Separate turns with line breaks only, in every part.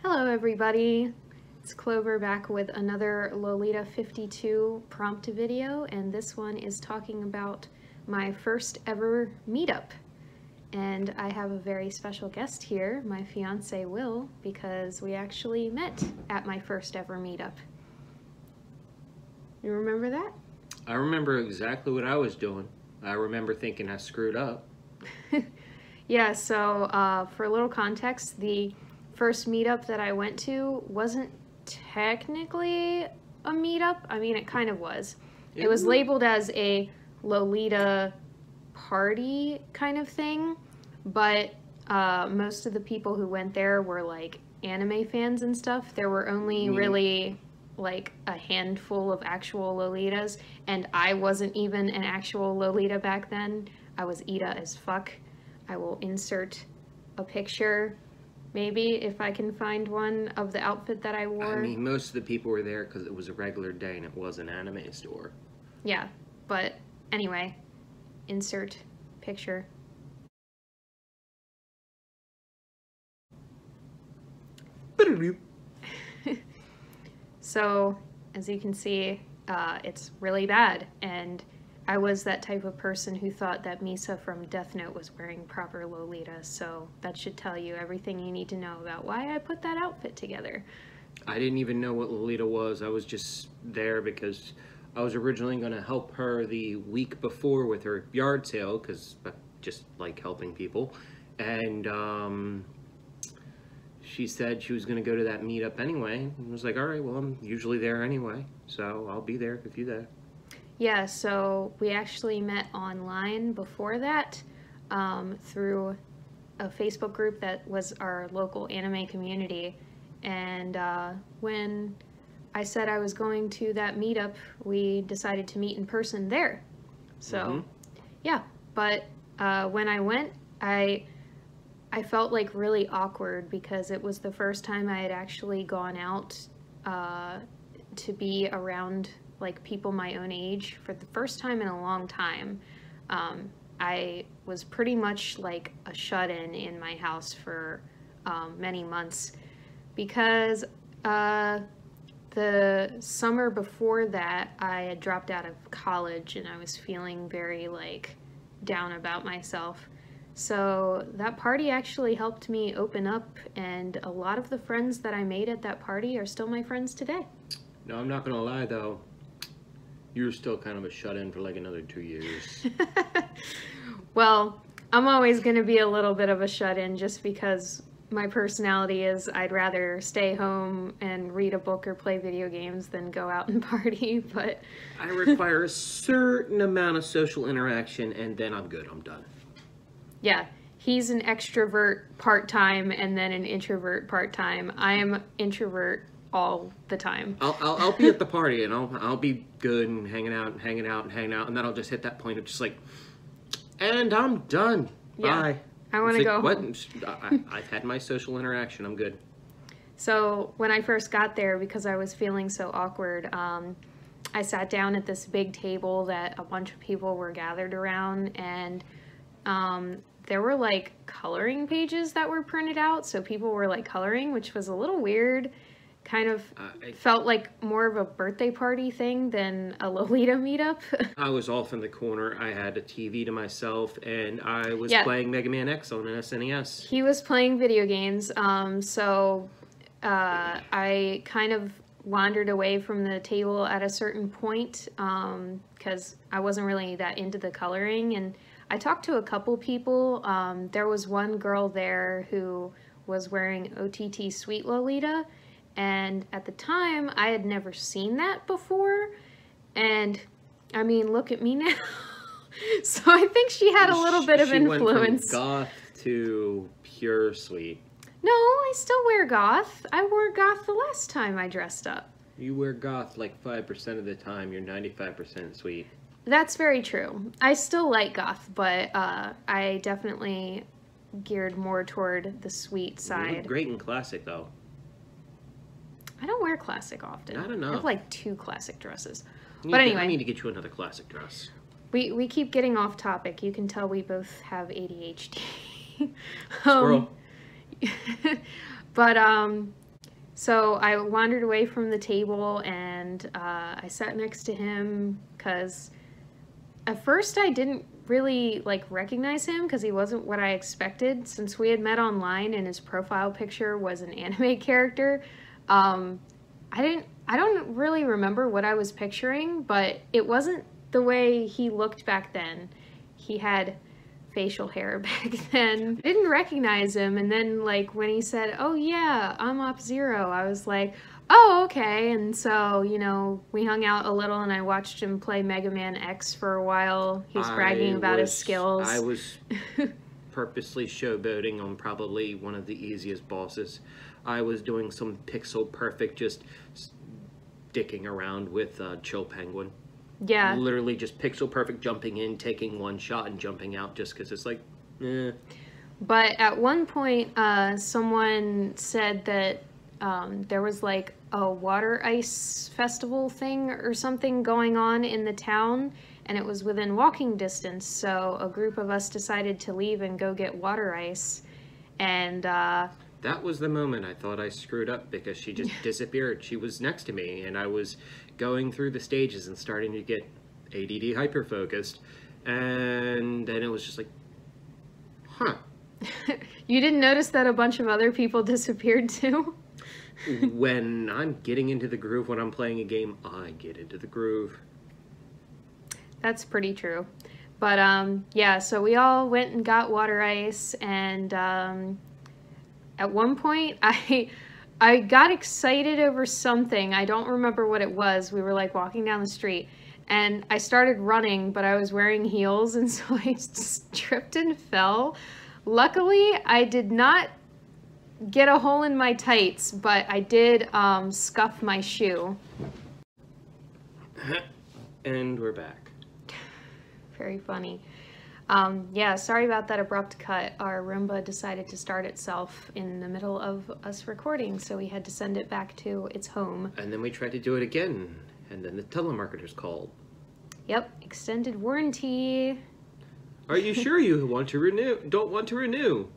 Hello everybody, it's Clover back with another Lolita 52 prompt video, and this one is talking about my first ever meetup. And I have a very special guest here, my fiance Will, because we actually met at my first ever meetup. You remember that?
I remember exactly what I was doing. I remember thinking I screwed up.
Yeah, so for a little context, the first meetup that I went to wasn't technically a meetup. I mean, it kind of was. It was labeled as a Lolita party kind of thing, but most of the people who went there were like anime fans and stuff. There were only really like a handful of actual Lolitas, and I wasn't even an actual Lolita back then. I was Ida as fuck. I will insert a picture, maybe, if I can find one of the outfit that I wore.
I mean, most of the people were there because it was a regular day and it was an anime store.
Yeah, but anyway, insert picture. So, as you can see, it's really bad, and I was that type of person who thought that Misa from Death Note was wearing proper Lolita, so that should tell you everything you need to know about why I put that outfit together.
I didn't even know what Lolita was. I was just there because I was originally going to help her the week before with her yard sale, because I just like helping people. And she said she was going to go to that meetup anyway. And I was like, all right, well, I'm usually there anyway, so I'll be there if you're there.
Yeah, so we actually met online before that through a Facebook group that was our local anime community. And when I said I was going to that meetup, we decided to meet in person there. So, yeah, but when I went, I felt like really awkward because it was the first time I had actually gone out to be around like people my own age for the first time in a long time. I was pretty much like a shut-in in my house for many months because the summer before that I had dropped out of college and I was feeling very like down about myself. So that party actually helped me open up, and a lot of the friends that I made at that party are still my friends today.
No, I'm not going to lie though. You were still kind of a shut-in for like another 2 years.
Well, I'm always going to be a little bit of a shut-in just because my personality is I'd rather stay home and read a book or play video games than go out and party, but...
I require a certain amount of social interaction and then I'm good, I'm done.
Yeah, he's an extrovert part-time and then an introvert part-time. I'm introvert all the time.
I'll be at the party and I'll be good and hanging out, and then I'll just hit that point of just like, and I'm done.
Yeah,
bye.
I want to go home.
I've had my social interaction. I'm good.
So when I first got there, because I was feeling so awkward, I sat down at this big table that a bunch of people were gathered around, and there were like coloring pages that were printed out, so people were like coloring, which was a little weird. Kind of felt like more of a birthday party thing than a Lolita meetup.
I was off in the corner. I had a TV to myself, and I was playing Mega Man X on an SNES.
He was playing video games, so I kind of wandered away from the table at a certain point because I wasn't really that into the coloring, and I talked to a couple people. There was one girl there who was wearing OTT Sweet Lolita, and at the time, I had never seen that before, and I mean, look at me now. So I think she had a little bit of influence.
She went from goth to pure sweet.
No, I still wear goth. I wore goth the last time I dressed up.
You wear goth like 5% of the time. You're 95% sweet.
That's very true. I still like goth, but I definitely geared more toward the sweet side.
You look great in classic, though.
I don't wear classic often.
Not enough.
I have like 2 classic dresses. But anyway.
I need to get you another classic dress.
We keep getting off topic. You can tell we both have ADHD.
Squirrel.
But So I wandered away from the table and I sat next to him because at first I didn't really like recognize him because he wasn't what I expected since we had met online and his profile picture was an anime character. I don't really remember what I was picturing, but it wasn't the way he looked back then. He had facial hair back then. I didn't recognize him, and then like when he said, "Oh yeah, I'm Up-Zero," I was like, "Oh, okay." And so, you know, we hung out a little and I watched him play Mega Man X for a while. He was bragging about his skills.
I was purposely showboating on probably one of the easiest bosses. I was doing some pixel perfect, just dicking around with Chill Penguin.
Yeah.
Literally just pixel perfect jumping in, taking one shot and jumping out just because it's like, eh.
But at one point, someone said that there was like a water ice festival thing or something going on in the town, and it was within walking distance. So a group of us decided to leave and go get water ice. And
that was the moment I thought I screwed up because she just disappeared. She was next to me, and I was going through the stages and starting to get ADD hyper-focused. And then it was just like, huh.
You didn't notice that a bunch of other people disappeared too?
When I'm getting into the groove when I'm playing a game, I get into the groove.
That's pretty true. But yeah, so we all went and got water ice, and at one point I got excited over something. I don't remember what it was. We were like walking down the street and I started running, but I was wearing heels, and so I just tripped and fell. Luckily, I did not get a hole in my tights, but I did scuff my shoe.
And we're back.
Very funny. Yeah, sorry about that abrupt cut. Our Roomba decided to start itself in the middle of us recording, so we had to send it back to its home.
And then we tried to do it again, and then the telemarketers called.
Yep, extended warranty.
Are you sure you want to renew? Don't want to renew?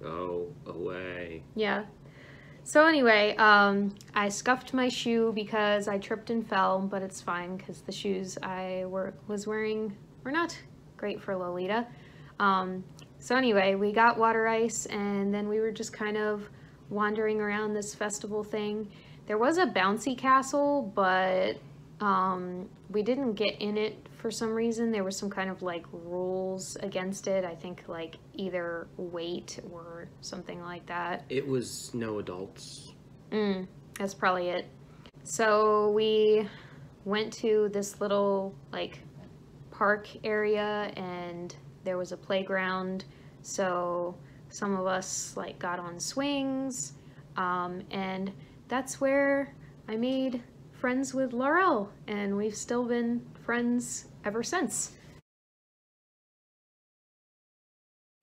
Go away.
Yeah. So anyway, I scuffed my shoe because I tripped and fell, but it's fine because the shoes I was wearing were not great for Lolita. So anyway, we got water ice, and then we were just kind of wandering around this festival thing. There was a bouncy castle, but we didn't get in it for some reason. There was some kind of like rules against it. I think like either weight or something like that.
It was no adults.
That's probably it. So we went to this little like park area, and there was a playground. So some of us like got on swings, and that's where I made friends with Laurel, and we've still been friends ever since.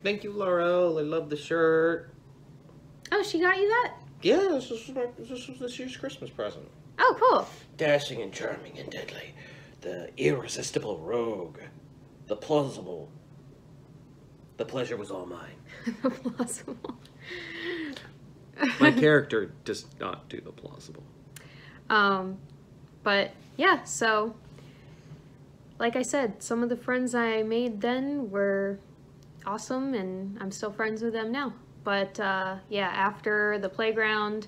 Thank you, Laurel. I love the shirt.
Oh, she got you that?
Yeah, this was this year's Christmas present.
Oh, cool.
Dashing and charming and deadly. The irresistible rogue. The plausible. The pleasure was all mine.
Plausible.
My character does not do the plausible.
But yeah, so like I said, some of the friends I made then were awesome, and I'm still friends with them now. But yeah, after the playground,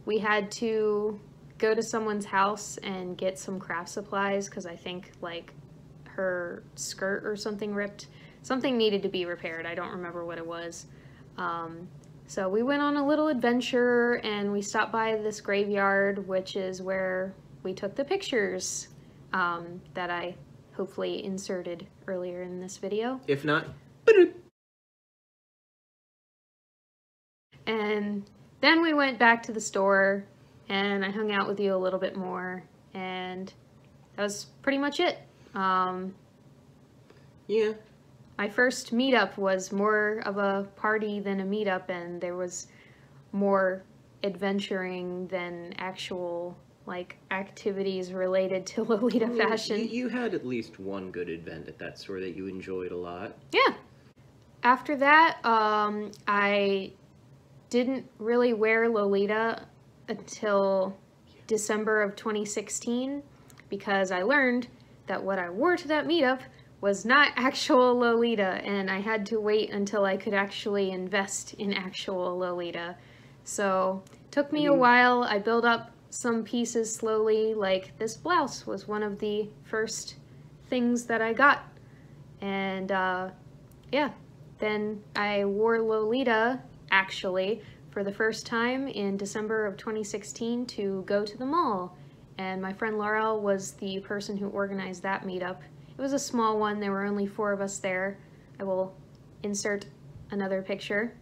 we had to go to someone's house and get some craft supplies because I think like her skirt or something ripped. Something needed to be repaired. I don't remember what it was. So we went on a little adventure, and we stopped by this graveyard, which is where we took the pictures that I hopefully inserted earlier in this video.
If not,
and then we went back to the store, and I hung out with you a little bit more, and that was pretty much it.
yeah.
My first meetup was more of a party than a meetup, and there was more adventuring than actual like activities related to Lolita fashion.
You had at least one good event at that store that you enjoyed a lot.
Yeah. After that, I didn't really wear Lolita until December of 2016 because I learned that what I wore to that meetup was not actual Lolita, and I had to wait until I could actually invest in actual Lolita. So it took me a while. I built up some pieces slowly, like this blouse was one of the first things that I got. And yeah, then I wore Lolita actually for the first time in December of 2016 to go to the mall. And my friend Laurel was the person who organized that meetup. It was a small one, there were only 4 of us there. I will insert another picture.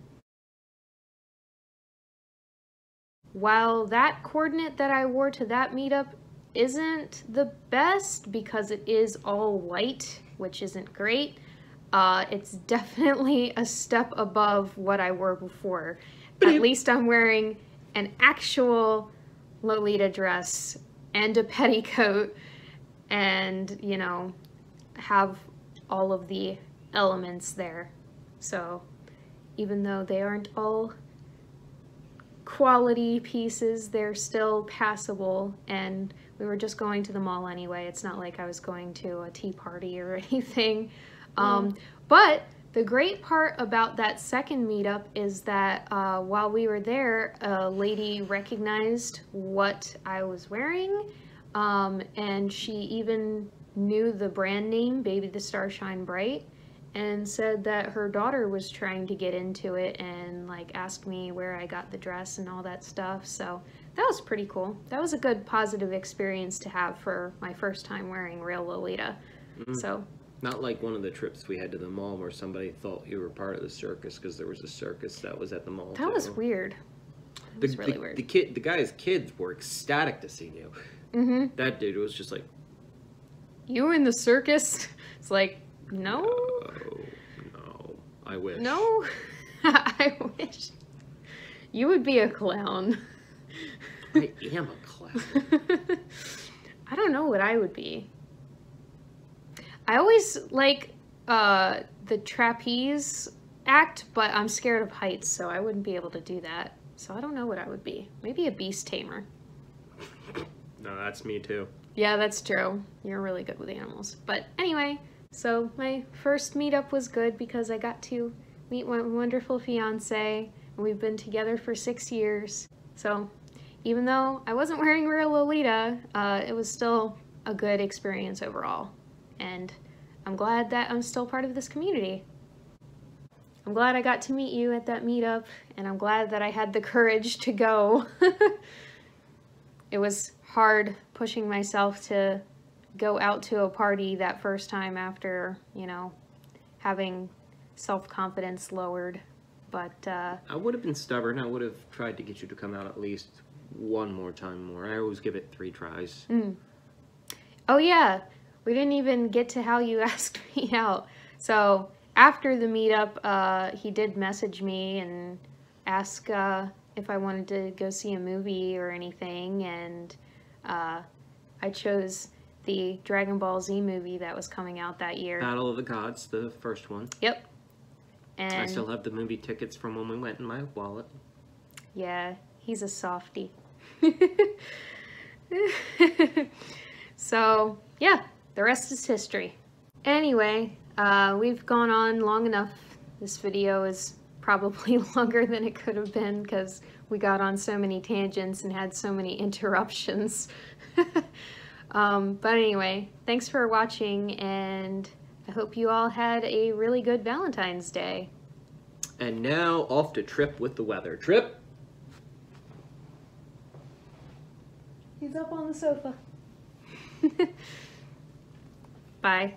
While that coordinate that I wore to that meetup isn't the best because it is all white, which isn't great, it's definitely a step above what I wore before. At least I'm wearing an actual Lolita dress and a petticoat and, you know, have all of the elements there. So even though they aren't all quality pieces, they're still passable, and we were just going to the mall anyway. It's not like I was going to a tea party or anything. But the great part about that second meetup is that while we were there, a lady recognized what I was wearing, and she even knew the brand name, Baby the Star Shine Bright, and said that her daughter was trying to get into it and like asked me where I got the dress and all that stuff. So that was pretty cool. That was a good positive experience to have for my first time wearing real Lolita. So
not like one of the trips we had to the mall where somebody thought you were part of the circus because there was a circus that was at the mall.
That was weird. It was really weird.
The guy's kids were ecstatic to see you. That dude was just like,
"You in the circus?" It's like, no.
No, I wish.
No, I wish. You would be a clown.
I am a clown.
I don't know what I would be. I always like the trapeze act, but I'm scared of heights, so I wouldn't be able to do that. So I don't know what I would be. Maybe a beast tamer.
No, that's me too.
Yeah, that's true. You're really good with animals. But anyway, so my first meetup was good because I got to meet my wonderful fiance, and we've been together for 6 years. So even though I wasn't wearing real Lolita, it was still a good experience overall. And I'm glad that I'm still part of this community. I'm glad I got to meet you at that meetup, and I'm glad that I had the courage to go. It was hard pushing myself to go out to a party that first time after, you know, having self-confidence lowered, but
I would have been stubborn. I would have tried to get you to come out at least one more time more. I always give it 3 tries.
Oh yeah, we didn't even get to how you asked me out. So after the meetup, he did message me and ask if I wanted to go see a movie or anything, and I chose the Dragon Ball Z movie that was coming out that year.
Battle of the Gods, the first one.
Yep. And
I still have the movie tickets from when we went in my wallet.
Yeah, he's a softie. So, yeah, the rest is history. Anyway, we've gone on long enough. This video is probably longer than it could have been because we got on so many tangents and had so many interruptions. But anyway, thanks for watching, and I hope you all had a really good Valentine's Day.
And now off to Trip with the weather. Trip?
He's up on the sofa. Bye.